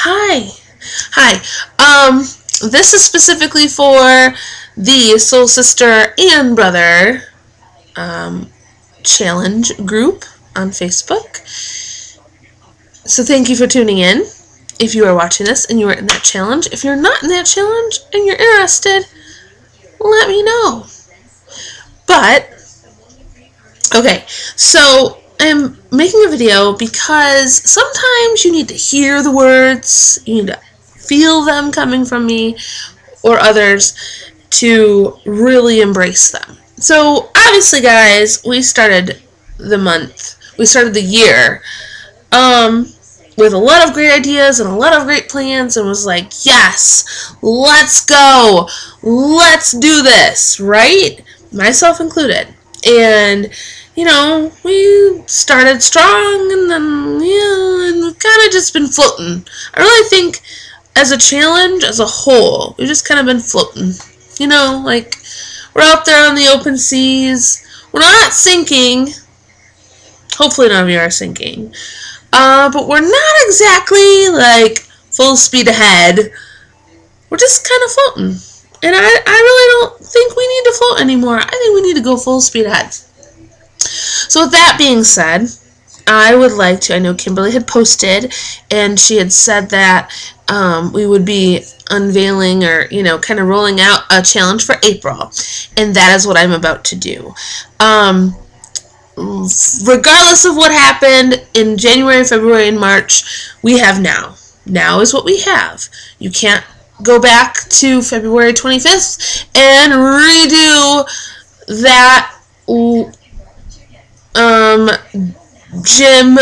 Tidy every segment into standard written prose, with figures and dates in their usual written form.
Hi. Hi. This is specifically for the Soul Sister and Brother challenge group on Facebook. So thank you for tuning in. If you are watching this and you are in that challenge, if you're not in that challenge and you're interested, let me know. But, okay, so I'm making a video because sometimes you need to hear the words, you need to feel them coming from me or others to really embrace them. So, obviously, guys, we started the year, with a lot of great ideas and a lot of great plans, and was like, yes, let's go, let's do this, right? Myself included. And, we started strong, and then, and we've kind of just been floating. I really think, as a challenge, as a whole, we've just kind of been floating. Like, we're out there on the open seas. We're not sinking. Hopefully none of you are sinking. But we're not exactly, like, full speed ahead. We're just kind of floating. And I really don't think we need to float anymore. I think we need to go full speed ahead. So with that being said, I would like to, I know Kimberly had posted, and she had said that we would be unveiling or, kind of rolling out a challenge for April. And that is what I'm about to do. Regardless of what happened in January, February, and March, we have now. Now is what we have. You can't go back to February 25th and redo that gym.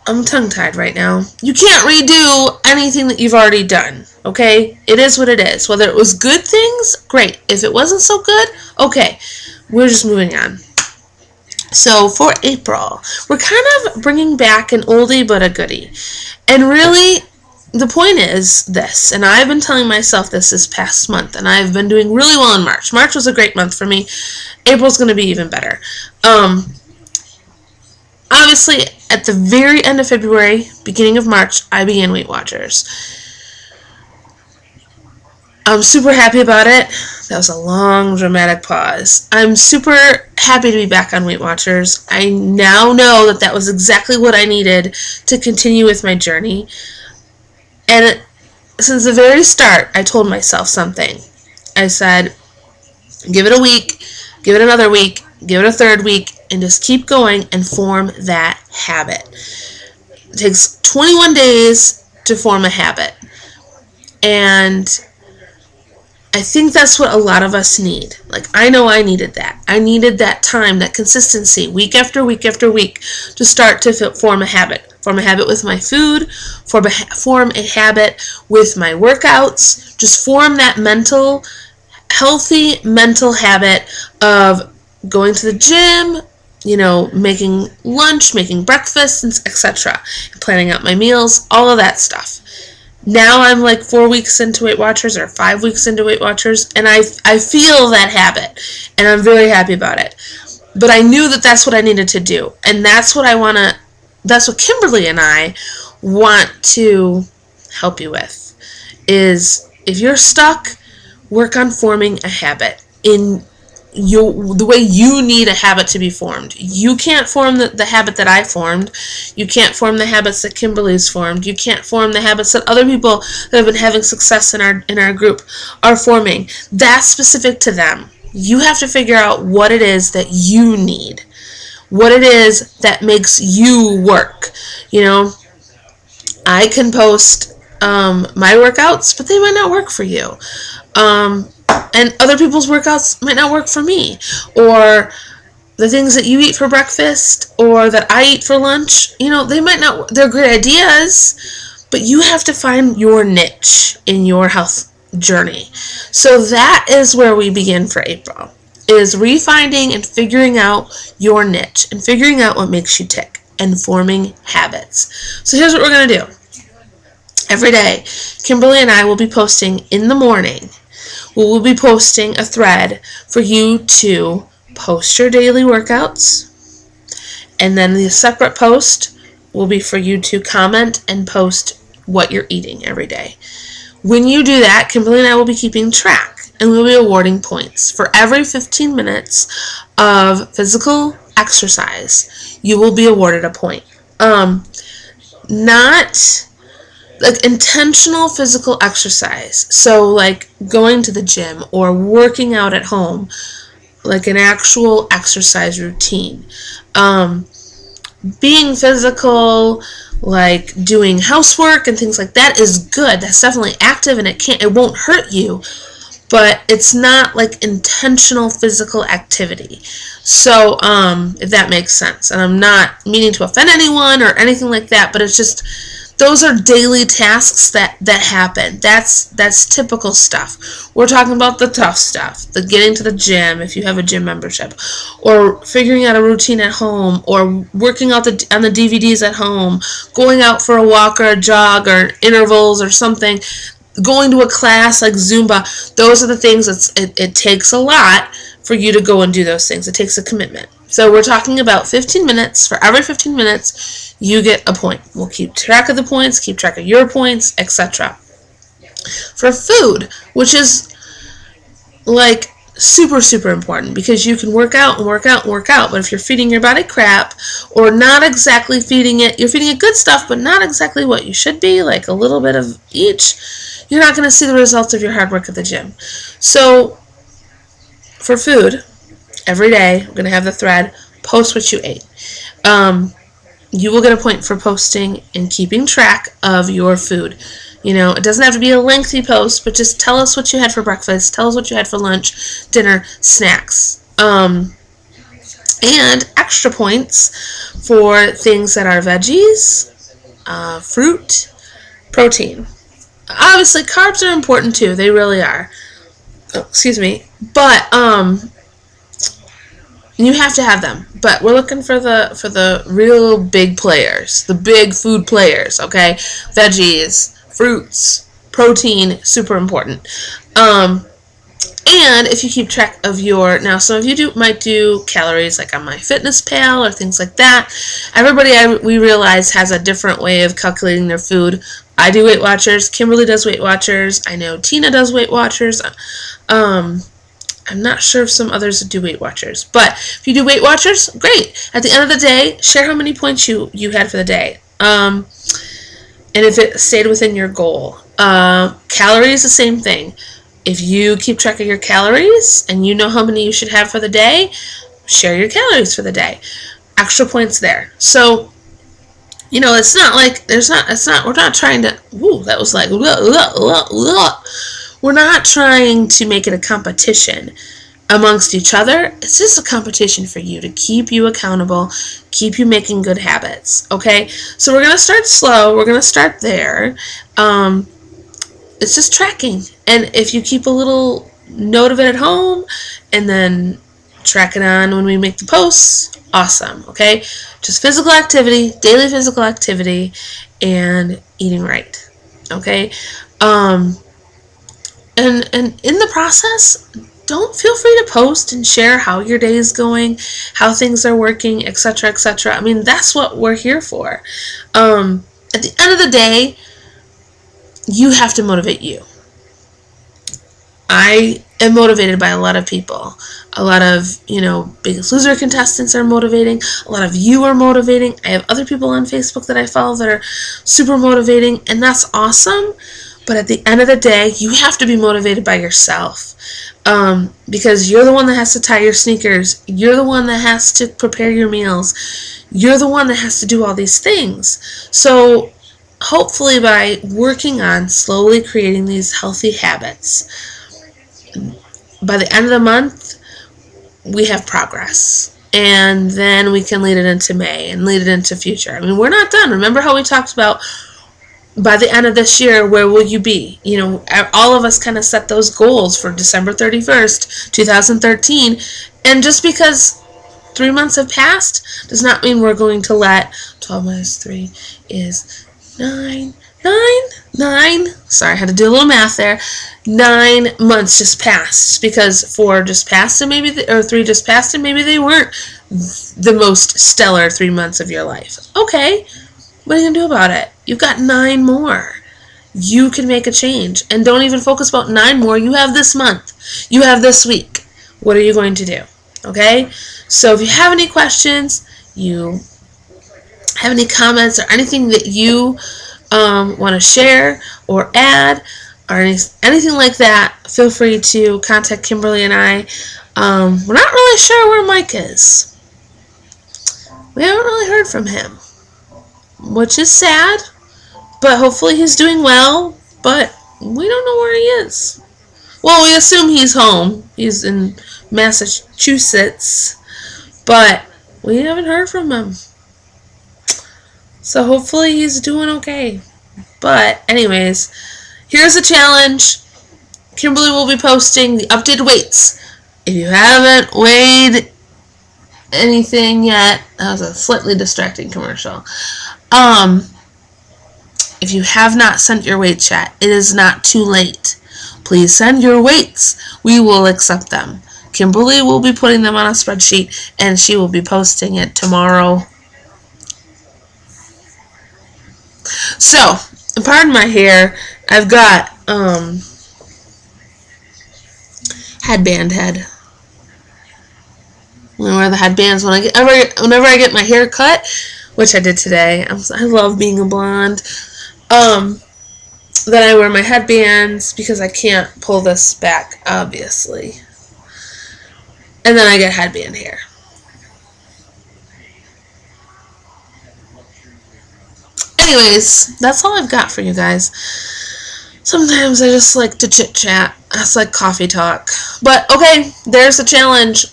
I'm tongue-tied right now. You can't redo anything that you've already done, okay? It is what it is. Whether it was good things, great. If it wasn't so good, okay. We're just moving on. So for April, we're kind of bringing back an oldie but a goodie. And really, the point is this, and I've been telling myself this past month, and I've been doing really well in March. March was a great month for me. April's going to be even better. Obviously, at the very end of February, beginning of March, I began Weight Watchers. I'm super happy about it. That was a long, dramatic pause. I'm super happy to be back on Weight Watchers. I now know that was exactly what I needed to continue with my journey. And since the very start, I told myself something. I said, give it a week, give it another week, give it a third week, and just keep going and form that habit. It takes 21 days to form a habit. And I think that's what a lot of us need. Like, I know I needed that. I needed that time, that consistency, week after week after week, to start to form a habit. Form a habit with my food, form a habit with my workouts, just form that healthy mental habit of going to the gym, making lunch, making breakfast, etc., planning out my meals, all of that stuff. Now I'm like 4 weeks into Weight Watchers or 5 weeks into Weight Watchers, and I feel that habit, and I'm very happy about it. But I knew that that's what I needed to do, and that's what Kimberly and I want to help you with, is if you're stuck, work on forming a habit in the way you need a habit to be formed. You can't form the habit that I formed. You can't form the habits that Kimberly's formed. You can't form the habits that other people that have been having success in our group are forming. That's specific to them. You have to figure out what it is that you need, what it is that makes you work. I can post my workouts, but they might not work for you. And other people's workouts might not work for me. Or the things that you eat for breakfast or that I eat for lunch, they might not, they're great ideas, but you have to find your niche in your health journey. So that is where we begin for April, is refinding and figuring out your niche and figuring out what makes you tick and forming habits. So here's what we're going to do. Every day, Kimberly and I will be posting in the morning. We will be posting a thread for you to post your daily workouts, and then the separate post will be for you to comment and post what you're eating every day. When you do that, Kimberly and I will be keeping track, and we'll be awarding points. For every 15 minutes of physical exercise, you will be awarded a point. Not like intentional physical exercise, so like going to the gym or working out at home, like an actual exercise routine. Being physical, like doing housework and things like that, is good. That's definitely active, and it won't hurt you, but it's not like intentional physical activity. So if that makes sense, and I'm not meaning to offend anyone or anything like that, but it's just, those are daily tasks that happen. That's typical stuff. We're talking about the tough stuff, the getting to the gym if you have a gym membership, or figuring out a routine at home, or working out on the DVDs at home, going out for a walk or a jog or intervals or something, going to a class like Zumba. Those are the things it takes a lot for you to go and do those things. It takes a commitment. So we're talking about 15 minutes. For every 15 minutes, you get a point. We'll keep track of the points, keep track of your points, etc. For food, which is like super, super important, because you can work out and work out and work out, but if you're feeding your body crap, or not exactly feeding it, you're feeding it good stuff, but not exactly what you should be, like a little bit of each, you're not going to see the results of your hard work at the gym. So for food, every day, I'm going to have the thread, post what you ate. You will get a point for posting and keeping track of your food. You know, it doesn't have to be a lengthy post, but just tell us what you had for breakfast, tell us what you had for lunch, dinner, snacks. And extra points for things that are veggies, fruit, protein. Obviously, carbs are important too. They really are. Oh, excuse me. But you have to have them. But we're looking for the real big players, the big food players, okay? Veggies, fruits, protein, super important. And if you keep track of your, now some of you might do calories like on MyFitnessPal or things like that. Everybody, we realize, has a different way of calculating their food. I do Weight Watchers. Kimberly does Weight Watchers. I know Tina does Weight Watchers. I'm not sure if some others do Weight Watchers. But if you do Weight Watchers, great. At the end of the day, share how many points you had for the day. And if it stayed within your goal. Calories, the same thing. If you keep track of your calories and you know how many you should have for the day, share your calories for the day. Extra points there. So, you know, it's not like, we're not trying to, that was like, we're not trying to make it a competition amongst each other. It's just a competition for you, to keep you accountable, keep you making good habits, okay? So we're going to start slow. We're going to start there. It's just tracking. And if you keep a little note of it at home and then track it on when we make the posts, awesome, okay? Just physical activity, daily physical activity, and eating right, okay? And in the process, don't feel free to post and share how your day is going, how things are working, etc., etc. I mean, that's what we're here for. At the end of the day, you have to motivate you. I am motivated by a lot of people. A lot of, Biggest Loser contestants are motivating. A lot of you are motivating. I have other people on Facebook that I follow that are super motivating, and that's awesome. But at the end of the day, you have to be motivated by yourself. Because you're the one that has to tie your sneakers. You're the one that has to prepare your meals. You're the one that has to do all these things. So hopefully by working on slowly creating these healthy habits, by the end of the month, we have progress. And then we can lead it into May and lead it into future. I mean, we're not done. Remember how we talked about by the end of this year, where will you be? All of us kind of set those goals for December 31st, 2013. And just because 3 months have passed does not mean we're going to let 12 minus 3 is 9. Sorry, I had to do a little math there. 9 months just passed, because 4 just passed and or 3 just passed and maybe they weren't the most stellar 3 months of your life. Okay, What are you going to do about it? You've got 9 more. You can make a change. And don't even focus about 9 more. You have this month. You have this week. What are you going to do? Okay? So if you have any questions, you have any comments or anything that you want to share or add or anything like that, feel free to contact Kimberly and I. We're not really sure where Mike is. We haven't really heard from him, which is sad, but hopefully he's doing well, but we don't know where he is. Well, we assume he's home. He's in Massachusetts, but we haven't heard from him. So hopefully he's doing okay. But anyways, here's a challenge. Kimberly will be posting the updated weights. If you haven't weighed anything yet, that was a slightly distracting commercial. If you have not sent your weights yet, it is not too late. Please send your weights. We will accept them. Kimberly will be putting them on a spreadsheet, and she will be posting it tomorrow. So, pardon my hair. I've got headband head. I'm gonna wear the headbands whenever I get my hair cut, which I did today. I love being a blonde. Then I wear my headbands because I can't pull this back, obviously. And then I get headband hair. Anyways, that's all I've got for you guys. Sometimes I just like to chit chat. That's like coffee talk. But okay, there's the challenge.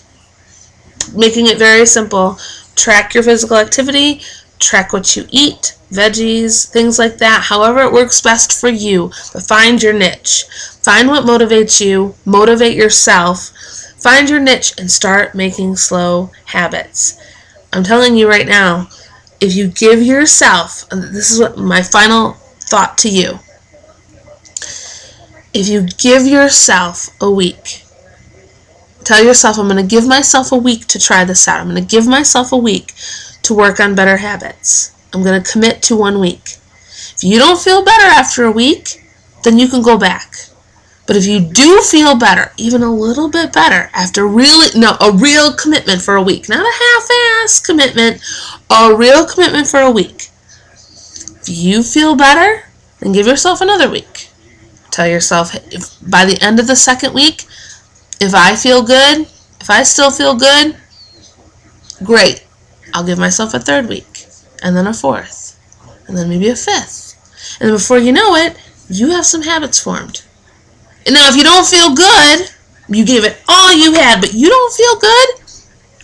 Making it very simple. Track your physical activity. Track what you eat. Veggies, things like that. However it works best for you. But find your niche. Find what motivates you. Motivate yourself. Find your niche and start making slow habits. I'm telling you right now, if you give yourself, and this is what my final thought to you, if you give yourself a week, tell yourself, I'm going to give myself a week to try this out. I'm going to give myself a week to work on better habits. I'm going to commit to 1 week. If you don't feel better after a week, then you can go back. But if you do feel better, even a little bit better, after a real commitment for a week, not a half-ass commitment, a real commitment for a week. If you feel better, then give yourself another week. Tell yourself, if by the end of the 2nd week, if I feel good, if I still feel good, great. I'll give myself a 3rd week, and then a 4th, and then maybe a 5th. And then before you know it, you have some habits formed. And now if you don't feel good, you gave it all you had, but you don't feel good,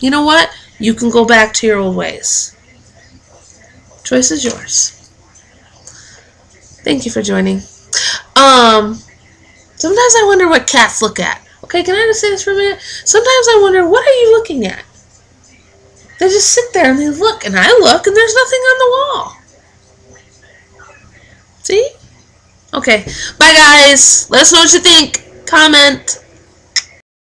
you know what? You can go back to your old ways. Choice is yours. Thank you for joining. Sometimes I wonder what cats look at. Okay, can I just say this for a minute? Sometimes I wonder, what are you looking at? They just sit there and they look, and I look, and there's nothing on the wall. See? Okay. Bye, guys. Let us know what you think. Comment.